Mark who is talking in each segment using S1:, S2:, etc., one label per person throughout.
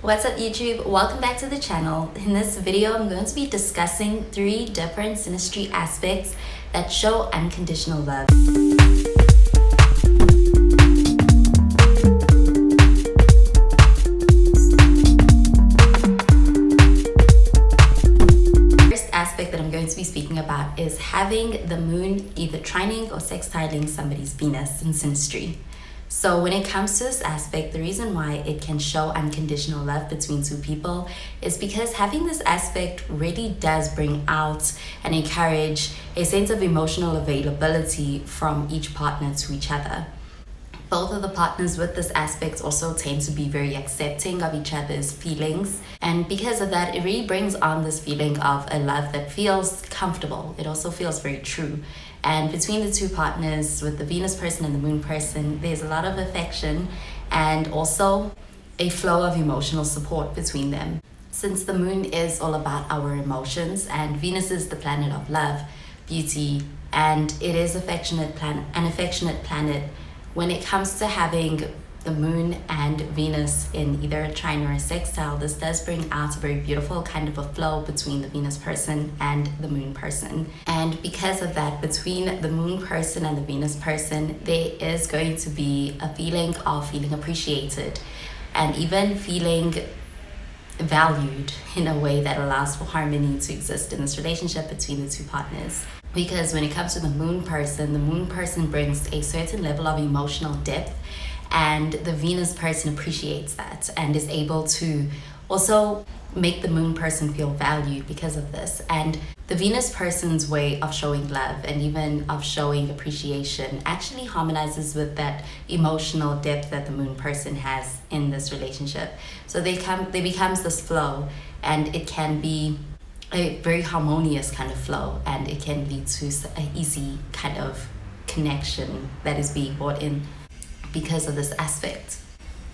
S1: What's up YouTube? Welcome back to the channel. In this video, I'm going to be discussing 3 different synastry aspects that show unconditional love. First aspect that I'm going to be speaking about is having the moon either trining or sextiling somebody's Venus in synastry. So when it comes to this aspect, the reason why it can show unconditional love between 2 people is because having this aspect really does bring out and encourage a sense of emotional availability from each partner to each other. Both of the partners with this aspect also tend to be very accepting of each other's feelings. And because of that, it really brings on this feeling of a love that feels comfortable. It also feels very true. And between the 2 partners, with the Venus person and the moon person, there's a lot of affection and also a flow of emotional support between them. Since the moon is all about our emotions and Venus is the planet of love, beauty, and it is an affectionate planet, when it comes to having the moon and Venus in either a trine or a sextile, this does bring out a very beautiful kind of a flow between the Venus person and the moon person. And because of that, between the moon person and the Venus person, there is going to be a feeling of feeling appreciated and even feeling valued in a way that allows for harmony to exist in this relationship between the 2 partners. Because when it comes to the moon person brings a certain level of emotional depth, and the Venus person appreciates that and is able to also make the moon person feel valued because of this. And the Venus person's way of showing love and even of showing appreciation actually harmonizes with that emotional depth that the moon person has in this relationship. So they becomes this flow, and it can be a very harmonious kind of flow, and it can lead to an easy kind of connection that is being brought in because of this aspect.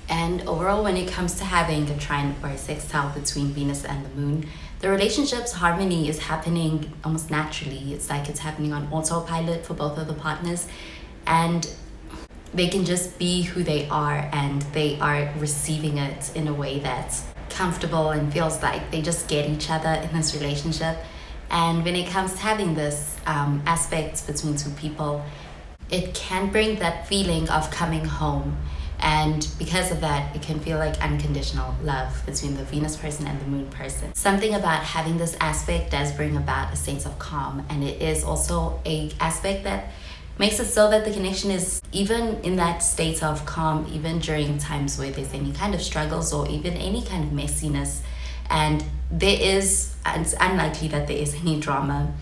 S1: And overall, when it comes to having a trine or a sextile between Venus and the moon, the relationship's harmony is happening almost naturally. It's like it's happening on autopilot for both of the partners, and they can just be who they are, and they are receiving it in a way that's comfortable and feels like they just get each other in this relationship. And when it comes to having this aspect between 2 people, it can bring that feeling of coming home, and because of that, it can feel like unconditional love between the Venus person and the moon person. Something about having this aspect does bring about a sense of calm, and it is also an aspect that makes it so that the connection is even in that state of calm, even during times where there's any kind of struggles or even any kind of messiness. And it's unlikely that there is any drama,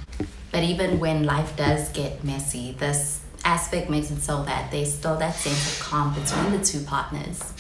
S1: but even when life does get messy, this aspect makes it so that there's still that sense of calm between the 2 partners.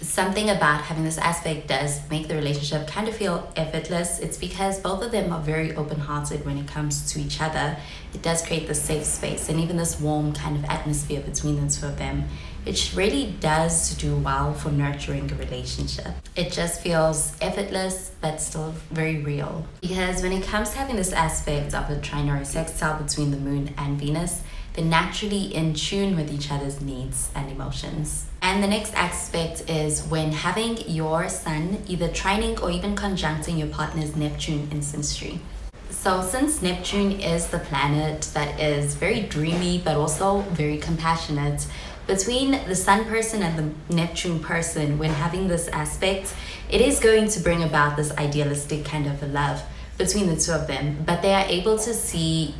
S1: Something about having this aspect does make the relationship kind of feel effortless. It's because both of them are very open-hearted when it comes to each other. It does create this safe space and even this warm kind of atmosphere between the 2 of them. It really does do well for nurturing a relationship. It just feels effortless but still very real. Because when it comes to having this aspect of a trine or a sextile between the moon and Venus, they're naturally in tune with each other's needs and emotions. And the next aspect is when having your sun either trining or even conjuncting your partner's Neptune in synastry. So since Neptune is the planet that is very dreamy but also very compassionate, between the sun person and the Neptune person, when having this aspect, it is going to bring about this idealistic kind of a love between the 2 of them, but they are able to see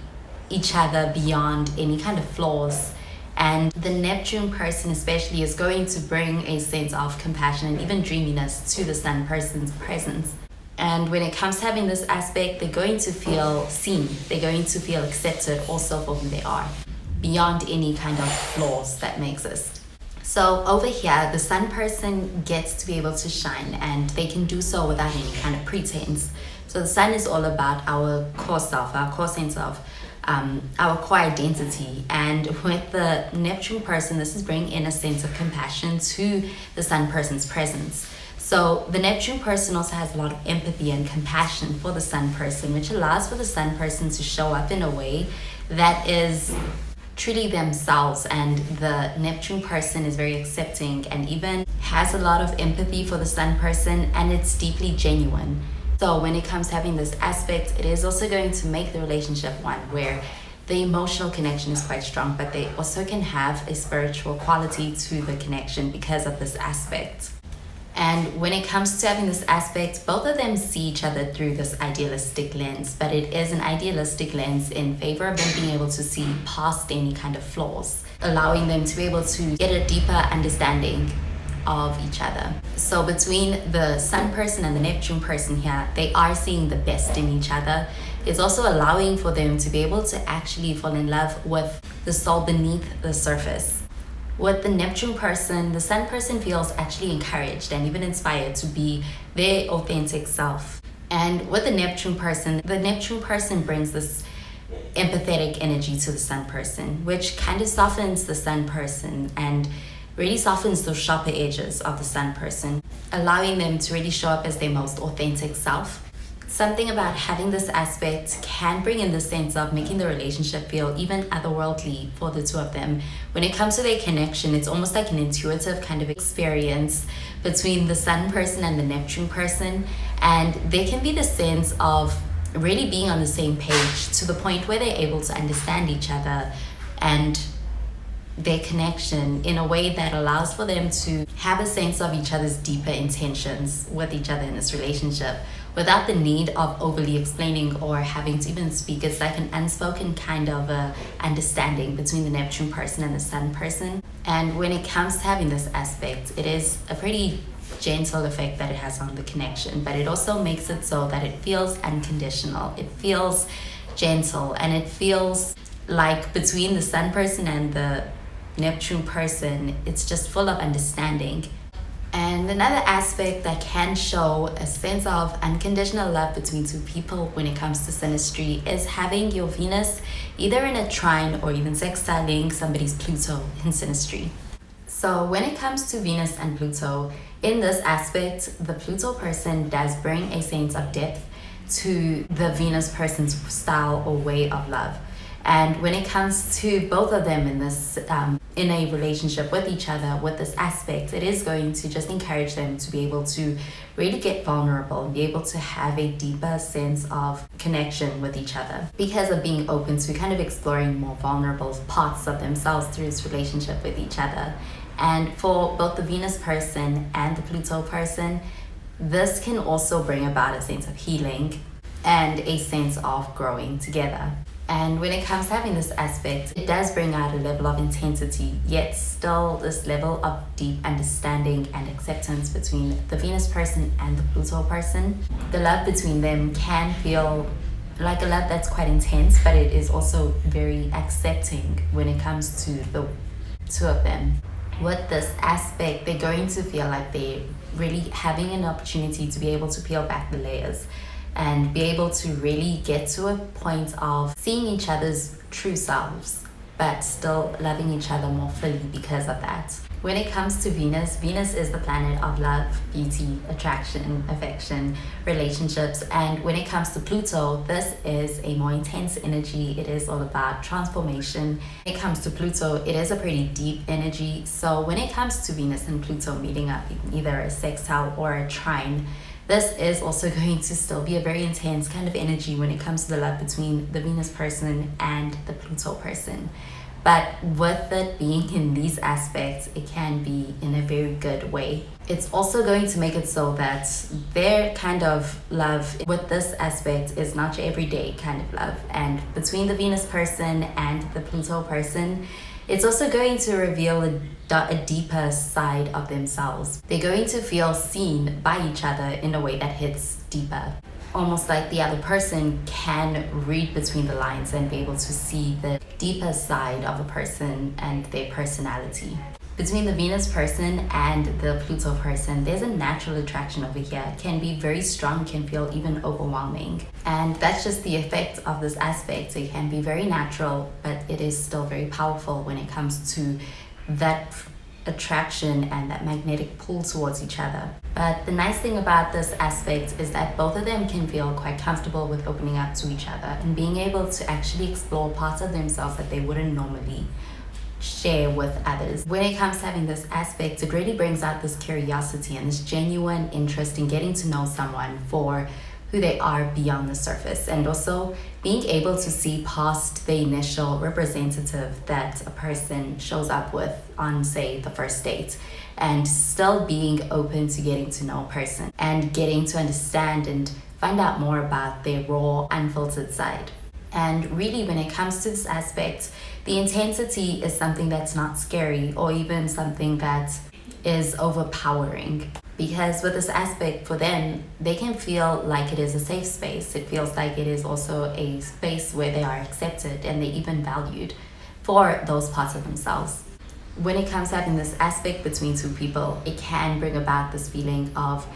S1: each other beyond any kind of flaws. And the Neptune person especially is going to bring a sense of compassion and even dreaminess to the sun person's presence. And when it comes to having this aspect, they're going to feel seen. They're going to feel accepted also for who they are, beyond any kind of flaws that may exist. So over here, the sun person gets to be able to shine, and they can do so without any kind of pretense. So the sun is all about our core self, our core sense of our core identity. And with the Neptune person, this is bringing in a sense of compassion to the sun person's presence. So the Neptune person also has a lot of empathy and compassion for the sun person, which allows for the sun person to show up in a way that is truly themselves, and the Neptune person is very accepting and even has a lot of empathy for the Sun person, and it's deeply genuine. So when it comes to having this aspect, it is also going to make the relationship one where the emotional connection is quite strong, but they also can have a spiritual quality to the connection because of this aspect. And when it comes to having this aspect, both of them see each other through this idealistic lens, but it is an idealistic lens in favor of them being able to see past any kind of flaws, allowing them to be able to get a deeper understanding of each other. So between the Sun person and the Neptune person here, they are seeing the best in each other. It's also allowing for them to be able to actually fall in love with the soul beneath the surface. With the Neptune person, the Sun person feels actually encouraged and even inspired to be their authentic self. And with the Neptune person brings this empathetic energy to the Sun person, which kind of softens the Sun person and really softens those sharper edges of the Sun person, allowing them to really show up as their most authentic self. Something about having this aspect can bring in the sense of making the relationship feel even otherworldly for the two of them. When it comes to their connection, it's almost like an intuitive kind of experience between the Sun person and the Neptune person. And there can be the sense of really being on the same page to the point where they're able to understand each other and their connection in a way that allows for them to have a sense of each other's deeper intentions with each other in this relationship without the need of overly explaining or having to even speak. It's like an unspoken kind of understanding between the Neptune person and the Sun person. And when it comes to having this aspect, it is a pretty gentle effect that it has on the connection, but it also makes it so that it feels unconditional. It feels gentle, and it feels like between the Sun person and the Neptune person, it's just full of understanding. And another aspect that can show a sense of unconditional love between two people when it comes to synastry is having your Venus either in a trine or even sextiling somebody's Pluto in synastry. So when it comes to Venus and Pluto, in this aspect, the Pluto person does bring a sense of depth to the Venus person's style or way of love. And when it comes to both of them in this in a relationship with each other, with this aspect, it is going to just encourage them to be able to really get vulnerable and be able to have a deeper sense of connection with each other because of being open to kind of exploring more vulnerable parts of themselves through this relationship with each other. And for both the Venus person and the Pluto person, this can also bring about a sense of healing and a sense of growing together. And when it comes to having this aspect, it does bring out a level of intensity, yet still this level of deep understanding and acceptance between the Venus person and the Pluto person. The love between them can feel like a love that's quite intense, but it is also very accepting when it comes to the two of them. With this aspect, they're going to feel like they're really having an opportunity to be able to peel back the layers and be able to really get to a point of seeing each other's true selves, but still loving each other more fully because of that. When it comes to Venus, Venus is the planet of love, beauty, attraction, affection, relationships. And when it comes to Pluto, this is a more intense energy. It is all about transformation. When it comes to Pluto, it is a pretty deep energy. So when it comes to Venus and Pluto meeting up in either a sextile or a trine, this is also going to still be a very intense kind of energy when it comes to the love between the Venus person and the Pluto person. But with it being in these aspects, it can be in a very good way. It's also going to make it so that their kind of love with this aspect is not your everyday kind of love. And between the Venus person and the Pluto person, it's also going to reveal a deeper side of themselves. They're going to feel seen by each other in a way that hits deeper. Almost like the other person can read between the lines and be able to see the deeper side of a person and their personality. Between the Venus person and the Pluto person, there's a natural attraction over here. It can be very strong, can feel even overwhelming. And that's just the effect of this aspect. It can be very natural, but it is still very powerful when it comes to that attraction and that magnetic pull towards each other. But the nice thing about this aspect is that both of them can feel quite comfortable with opening up to each other and being able to actually explore parts of themselves that they wouldn't normally share with others. When it comes to having this aspect, it really brings out this curiosity and this genuine interest in getting to know someone for who they are beyond the surface, and also being able to see past the initial representative that a person shows up with on, say, the first date, and still being open to getting to know a person and getting to understand and find out more about their raw, unfiltered side. And really, when it comes to this aspect, the intensity is something that's not scary or even something that is overpowering. Because with this aspect, for them, they can feel like it is a safe space. It feels like it is also a space where they are accepted and they even valued for those parts of themselves. When it comes to having this aspect between two people, it can bring about this feeling of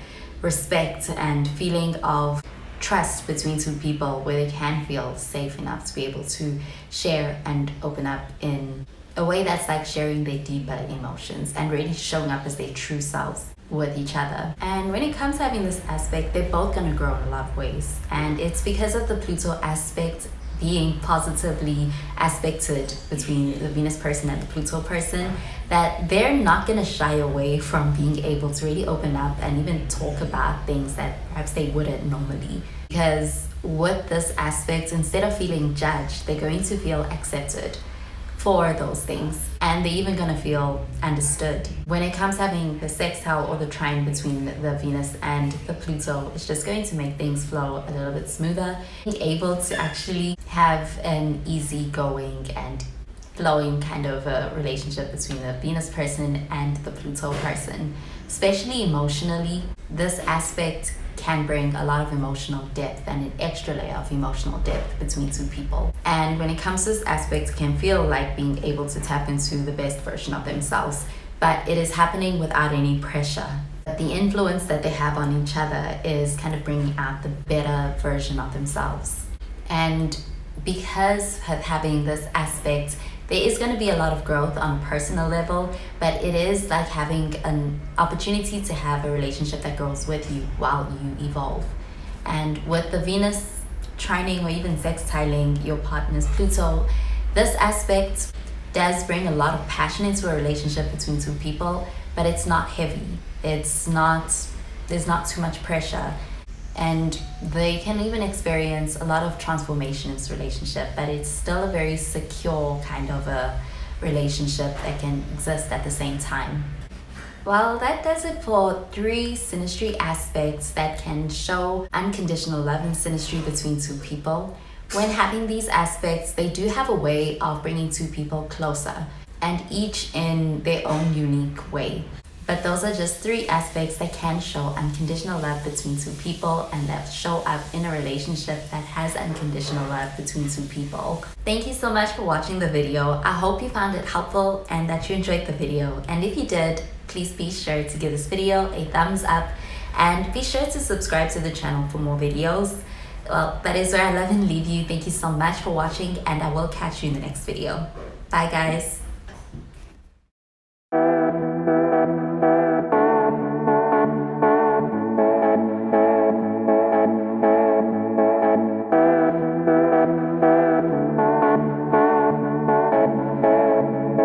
S1: respect and feeling of trust between two people, where they can feel safe enough to be able to share and open up in a way that's like sharing their deeper emotions and really showing up as their true selves with each other. And when it comes to having this aspect, they're both going to grow in a lot of ways, and it's because of the Pluto aspect being positively aspected between the Venus person and the Pluto person, that they're not going to shy away from being able to really open up and even talk about things that perhaps they wouldn't normally. Because with this aspect, instead of feeling judged, they're going to feel accepted for those things, and they're even going to feel understood. When it comes to having the sextile or the trine between the Venus and the Pluto, it's just going to make things flow a little bit smoother, being able to actually have an easygoing and flowing kind of a relationship between the Venus person and the Pluto person. Especially emotionally, this aspect can bring a lot of emotional depth and an extra layer of emotional depth between two people. And when it comes to this aspect, it can feel like being able to tap into the best version of themselves, but it is happening without any pressure. The influence that they have on each other is kind of bringing out the better version of themselves. And because of having this aspect, there is going to be a lot of growth on a personal level, but it is like having an opportunity to have a relationship that grows with you while you evolve. And with the Venus trining or even sextiling your partner's Pluto, this aspect does bring a lot of passion into a relationship between two people, but it's not heavy. There's not too much pressure. And they can even experience a lot of transformation in this relationship, but it's still a very secure kind of a relationship that can exist at the same time. Well, that does it for 3 synastry aspects that can show unconditional love and synastry between two people. When having these aspects, they do have a way of bringing two people closer, and each in their own unique way. But those are just 3 aspects that can show unconditional love between two people and that show up in a relationship that has unconditional love between two people. Thank you so much for watching the video. I hope you found it helpful and that you enjoyed the video. And if you did, please be sure to give this video a thumbs up and be sure to subscribe to the channel for more videos. Well, that is where I love and leave you. Thank you so much for watching, and I will catch you in the next video. Bye guys.